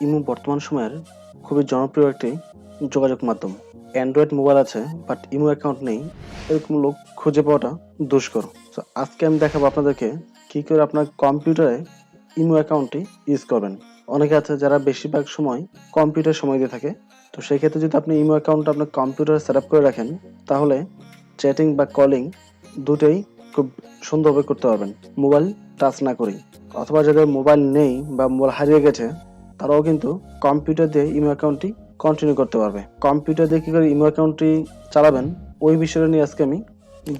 Imo বর্তমান সময়ের খুবই জনপ্রিয় একটি যোগাযোগ মাধ্যম। অ্যান্ড্রয়েড মোবাইল আছে বাট ইমো অ্যাকাউন্ট নেই, এরকম লোক খুঁজে পাওয়াটা দুষ্কর। তো আজকে আমি দেখাবো আপনাদেরকে কি করে আপনার কম্পিউটারে ইমো অ্যাকাউন্টটি ইউজ করবেন। অনেকে আছে যারা বেশিরভাগ সময় কম্পিউটার সময় দিয়ে থাকে, তো সেই ক্ষেত্রে যদি আপনি ইমো অ্যাকাউন্টটা আপনার কম্পিউটারে সেট আপ করে রাখেন, তাহলে চ্যাটিং বা কলিং দুটোই খুব সুন্দরভাবে করতে পারবেন মোবাইল টাচ না করেই। অথবা যাদের মোবাইল নেই বা মোবাইল হারিয়ে গেছে, তারাও কিন্তু কম্পিউটার দিয়ে ইমো অ্যাকাউন্টটি কন্টিনিউ করতে পারবে। কম্পিউটার দিয়ে কী করে ইমো অ্যাকাউন্টটি চালাবেন, ওই বিষয়টা নিয়ে আজকে আমি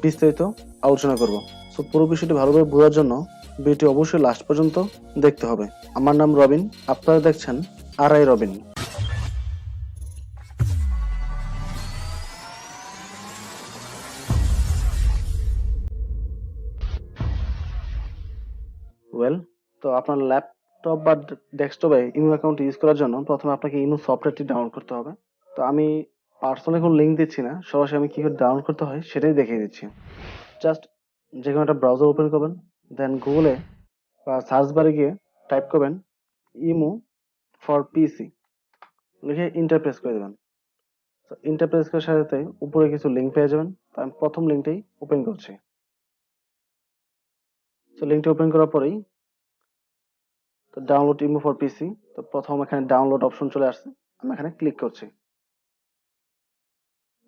বিস্তারিত আলোচনা করব। সো পুরো বিষয়টি ভালোভাবে বোঝার জন্য ভিডিওটি অবশ্যই লাস্ট পর্যন্ত দেখতে হবে। আমার নাম রবিন, আপনারা দেখছেন আরআই রবিন। ওয়েল, তো আপনার ল্যাপটপ বা ডেস্কটপে ইমো অ্যাকাউন্ট ইউজ করার জন্য প্রথমে আপনাকে ইমো সফটওয়্যারটি ডাউনলোড করতে হবে। তো আমি পার্সোনালি কোনো লিঙ্ক দিচ্ছি না, সরাসরি আমি কী করে ডাউনলোড করতে হয় সেটাই দেখিয়ে দিচ্ছি। জাস্ট যে কোনো একটা ব্রাউজার ওপেন করবেন, দেন গুগলে বা সার্চ বারে গিয়ে টাইপ করবেন ইমো ফর পিসি, লিখে ইন্টার প্রেস করে দেবেন। তো ইন্টার প্রেস করার সাথে সাথে উপরে কিছু লিঙ্ক পেয়ে যাবেন। তো আমি প্রথম লিঙ্কটাই ওপেন করছি। তো লিঙ্কটি ওপেন করার পরেই তো ডাউনলোড ইমো ফর পিসি, তো প্রথম এখানে ডাউনলোড অপশন চলে আসছে, আমি এখানে ক্লিক করছি।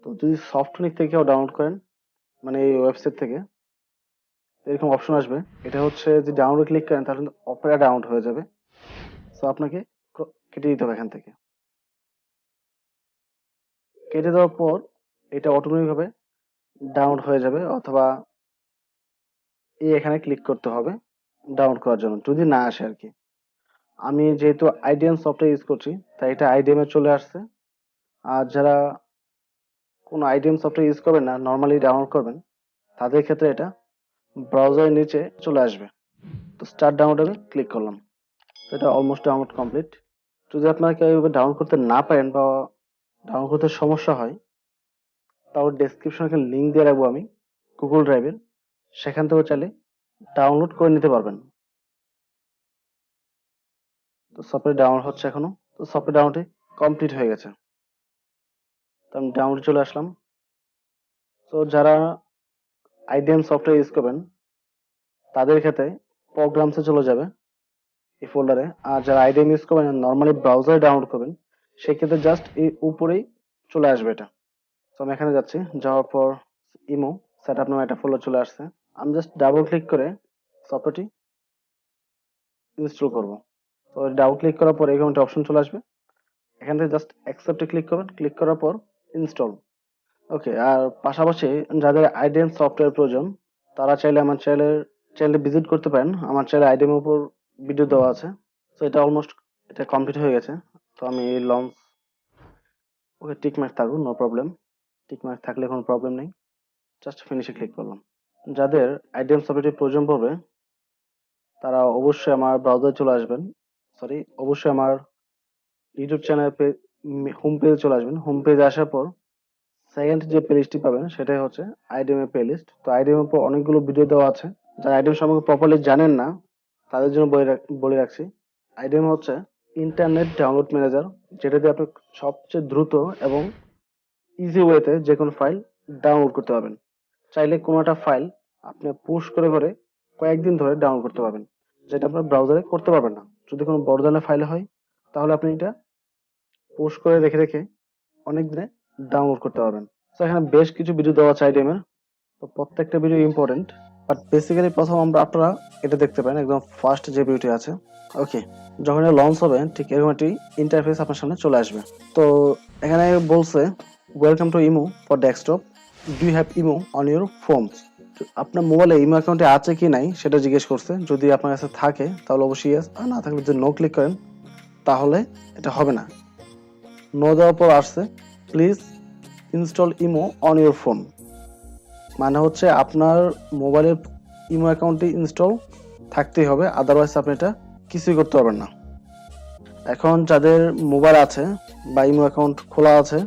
তো যদি সফটওয়্যার থেকে কেউ ডাউনলোড করেন, মানে এই ওয়েবসাইট থেকে, এরকম অপশন আসবে। এটা হচ্ছে যে ডাউনলোড ক্লিক করেন তাহলে কিন্তু অপেরা ডাউনলোড হয়ে যাবে। তো আপনাকে কেটে দিতে হবে এখান থেকে। কেটে দেওয়ার পর এটা অটোমেটিক ভাবে ডাউনলোড হয়ে যাবে, অথবা এই এখানে ক্লিক করতে হবে ডাউনলোড করার জন্য, যদি না আসে আর কি। আমি যেহেতু আইডিএম সফটওয়্যার ইউজ করছি, তাই এটা আইডিএম এ চলে আসছে। আর যারা কোনো আইডিএম সফটওয়্যার ইউজ করবেন না, নর্মালি ডাউনলোড করবেন, তাদের ক্ষেত্রে এটা ব্রাউজারের নিচে চলে আসবে। তো স্টার্ট ডাউনলোড আমি ক্লিক করলাম। তো এটা অলমোস্ট ডাউনলোড কমপ্লিট। যদি আপনারা কেউ এইভাবে ডাউনলোড করতে না পারেন বা ডাউনলোড করতে সমস্যা হয়, তাহলে ডেসক্রিপশনে একটা লিঙ্ক দিয়ে রাখবো আমি গুগল ড্রাইভের, সেখান থেকে চাইলে ডাউনলোড করে নিতে পারবেন। তো সফটওয়্যার ডাউনলোড হচ্ছে এখনো। তো সফটওয়্যার ডাউনলোডে কমপ্লিট হয়ে গেছে। তো আমি ডাউনলোড চলে আসলাম। তো যারা আইডিএম সফটওয়্যার ইউজ করবেন, তাদের ক্ষেত্রে প্রোগ্রামসে চলে যাবে এই ফোল্ডারে। আর যারা আইডিএম ইউজ করবেন, নর্মালি ব্রাউজারে ডাউনলোড করবেন, সেক্ষেত্রে জাস্ট এই উপরেই চলে আসবে এটা। তো আমি এখানে যাচ্ছি, যাওয়ার পর ইমো সেট আপ নামে একটা ফোল্ডার চলে আসছে। আমি জাস্ট ডাবল ক্লিক করে সফটওয়্যারটি ইনস্টল করব। তো ডাবল ক্লিক করার পর এরকম একটা অপশন চলে আসবে। এখান থেকে জাস্ট অ্যাকসেপ্টে ক্লিক করবেন, ক্লিক করার পর ইনস্টল। ওকে। আর পাশাপাশি যাদের আইডিএম সফটওয়্যার প্রয়োজন, তারা চাইলে আমার চ্যানেলে ভিজিট করতে পারেন। আমার চ্যানেলে আইডিএম উপর ভিডিও দেওয়া আছে। তো এটা অলমোস্ট এটা কমপ্লিট হয়ে গেছে। তো আমি লঞ্চ, ওকে, টিক মার্ক থাকুক, নো প্রবলেম। টিক মার্ক থাকলে কোনো প্রবলেম নেই। জাস্ট ফিনিশে ক্লিক করলাম। যাদের আইডিএম সফটওয়্যারটি প্রয়োজন পড়বে, তারা অবশ্যই আমার ব্রাউজারে চলে আসবেন। সরি, অবশ্যই আমার ইউটিউব চ্যানেল হোম পেজে চলে আসবেন। হোম পেজে আসার পর সেকেন্ড যে প্লেলিস্টটি পাবেন, সেটাই হচ্ছে আইডিএম এর প্লেলিস্ট। তো আইডিএম এর উপর অনেকগুলো ভিডিও দেওয়া আছে। যারা আইডিএম সম্পর্কে প্রপারলি জানেন না, তাদের জন্য বলে রাখছি। আইডিএম হচ্ছে ইন্টারনেট ডাউনলোড ম্যানেজার, যেটা দিয়ে আপনি সবচেয়ে দ্রুত এবং ইজি ওয়েতে যে কোনো ফাইল ডাউনলোড করতে পারবেন। চাইলে কোনো একটা ফাইল আপনি পুশ করে করে কয়েকদিন ধরে ডাউনলোড করতে পারবেন, যেটা আপনার ব্রাউজারে করতে পারবেন না। যদি কোনো বড় ধরনের ফাইল হয়, তাহলে আপনি এটা পুশ করে রেখে রেখে অনেক দিনে ডাউনলোড করতে পারবেন। তো এখানে বেশ কিছু ভিডিও দেওয়া আছে আইডিএম এর। তো প্রত্যেকটা ভিডিও ইম্পর্টেন্ট, বাট বেসিক্যালি প্রথম আপনারা এটা দেখতে পারেন, একদম ফার্স্ট যে ভিডিওটি আছে। ওকে। যখন এটা লঞ্চ হবে, ঠিক এরকম একটি ইন্টারফেস আপনার সামনে চলে আসবে। তো এখানে বলছে welcome to imo for desktop, do you have imo on your phones. আপনার মোবাইলে ইমো অ্যাকাউন্টে আছে কি নাই সেটা জিজ্ঞেস করছে। যদি আপনার কাছে থাকে তাহলে অবশ্যই ইয়েস, আর না থাকলে যদি নো ক্লিক করেন তাহলে এটা হবে না। নো দেওয়ার পর আসছে please install imo on your phone, মানে হচ্ছে আপনার মোবাইলের ইমো অ্যাকাউন্টটি ইনস্টল থাকতেই হবে, আদারওয়াইজ আপনি এটা কিছুই করতে পারবেন না। এখন যাদের মোবাইল আছে বা ইমো অ্যাকাউন্ট খোলা আছে,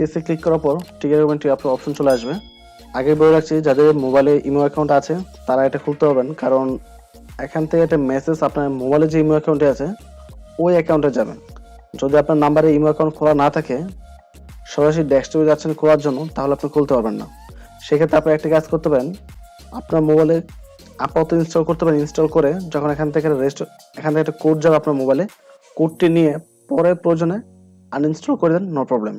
এসে ক্লিক করার পর ঠিক এরকম একটি আপনার অপশন চলে আসবে। আগে বলে রাখছি, যাদের মোবাইলে ইমো অ্যাকাউন্ট আছে তারা এটা খুলতে পারবেন, কারণ এখান থেকে একটা মেসেজ আপনার মোবাইলে যে ইমো অ্যাকাউন্টে আছে ওই অ্যাকাউন্টে যাবেন। যদি আপনার নাম্বারে ইমো অ্যাকাউন্ট খোলা না থাকে, সরাসরি ডেস্কটপে যাচ্ছেন খোলার জন্য, তাহলে আপনি খুলতে পারবেন না। সেক্ষেত্রে আপনি একটা কাজ করতে পারেন, আপনার মোবাইলে আপাতত ইনস্টল করতে পারেন। ইনস্টল করে যখন এখান থেকে একটা কোড যাবে আপনার মোবাইলে, কোডটি নিয়ে পরে প্রয়োজনে আনইনস্টল করে দেন, নো প্রবলেম।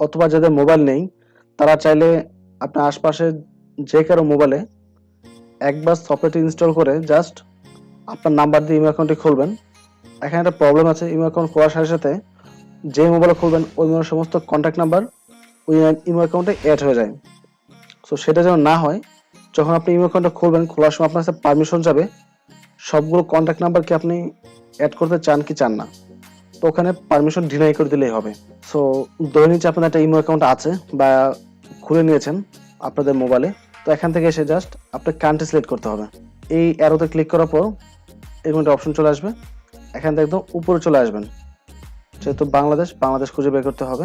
অথবা যাদের মোবাইল নেই তারা চাইলে আপনার আশপাশে যে কারো মোবাইলে একবার সফটওয়্যারটি ইনস্টল করে জাস্ট আপনার নাম্বার দিয়ে ইমেল অ্যাকাউন্টটি খুলবেন। এখানে একটা প্রবলেম আছে, ইমেল অ্যাকাউন্ট খোলার সাথে সাথে যে মোবাইলে খুলবেন ওই মোবাইলের সমস্ত কন্ট্যাক্ট নাম্বার ওই ইমেল অ্যাকাউন্টে অ্যাড হয়ে যায়। সো সেটা যেন না হয়, যখন আপনি ইমেল অ্যাকাউন্টটা খুলবেন, খোলার সময় আপনার কাছে পারমিশন যাবে সবগুলো কন্ট্যাক্ট নাম্বারকে আপনি অ্যাড করতে চান কি চান না, তো ওখানে পারমিশন ডিনাই করে দিলেই হবে। সো ধরে নিচ্ছি আপনার একটা ইমেল অ্যাকাউন্ট আছে বা খুলে নিয়েছেন আপনাদের মোবাইলে, তো এখান থেকে এসে জাস্ট আপনার কান্ট্রি সিলেক্ট করতে হবে। এই অ্যারোতে ক্লিক করার পর এরকম একটা অপশন চলে আসবে, এখান থেকে একদম উপরে চলে আসবেন। যেহেতু বাংলাদেশ খুঁজে বের করতে হবে,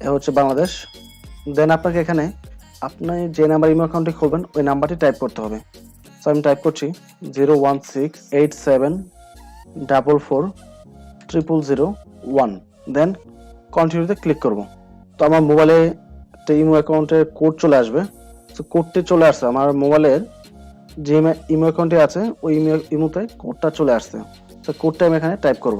এ হচ্ছে বাংলাদেশ। দেন আপনাকে এখানে আপনি যে নাম্বার ইমেল অ্যাকাউন্টটি খুলবেন ওই নাম্বারটি টাইপ করতে হবে। সো আমি টাইপ করছি 01687440001, দেন কন্টিনিউতে ক্লিক করব। তো আমার মোবাইলে একটা ইমো অ্যাকাউন্টের কোড চলে আসবে। সো কোডটি চলে আসছে আমার মোবাইলের যে ইমো অ্যাকাউন্টে আছে ওই ইমোতে কোডটা চলে আসছে। তো কোডটা আমি এখানে টাইপ করব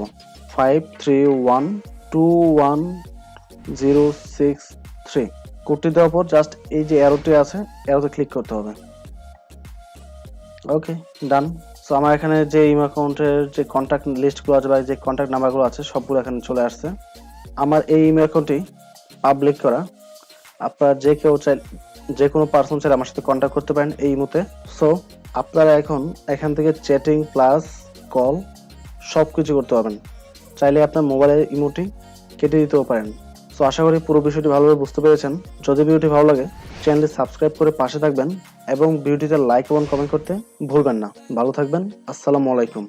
53121063। কোডটি দেওয়ার পর জাস্ট এই যে অ্যারোটি আছে অ্যারোতে ক্লিক করতে হবে। ওকে, ডান। সো আমার এখানে যে ইমো অ্যাকাউন্টের যে কন্ট্যাক্ট লিস্টগুলো আছে বা যে কন্ট্যাক্ট নাম্বারগুলো আছে সবগুলো এখানে চলে আসছে। আমার এই ইমেল অ্যাকাউন্টটি পাবলিক করা, আপনারা যে কেউ যে কোনো পার্সন চাইলে আমার সাথে কন্ট্যাক্ট করতে পারেন এই ইমোতে। সো আপনারা এখন এখান থেকে চ্যাটিং প্লাস কল সব কিছু করতে পারবেন। চাইলে আপনার মোবাইলের ইমোটি কেটে দিতেও পারেন। সো আশা করি পুরো বিষয়টি ভালোভাবে বুঝতে পেরেছেন। যদি ভিডিওটি ভালো লাগে চ্যানেলটি সাবস্ক্রাইব করে পাশে থাকবেন এবং ভিডিওটিতে লাইক এবং কমেন্ট করতে ভুলবেন না। ভালো থাকবেন। আসসালামু আলাইকুম।